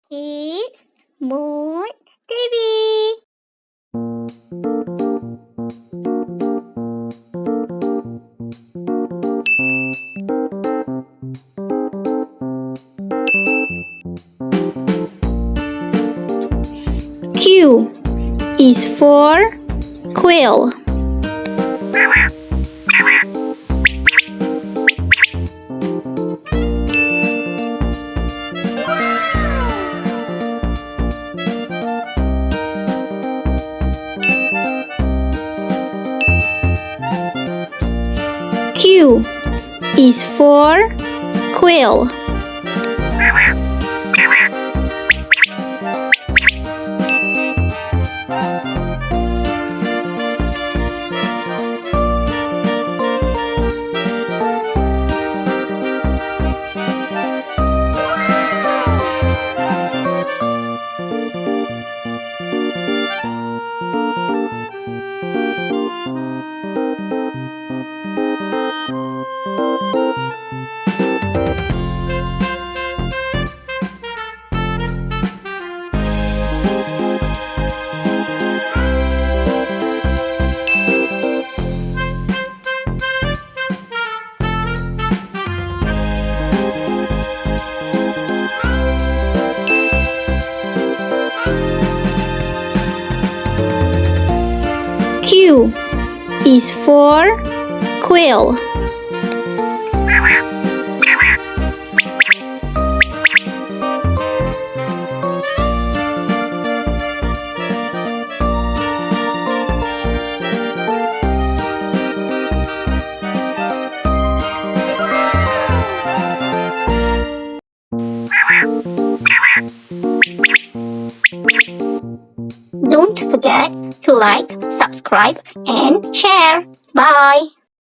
Kids Mood TV. Q is for quail. Q is for quail. Q is for quail. Don't forget to like, subscribe, and share. Bye!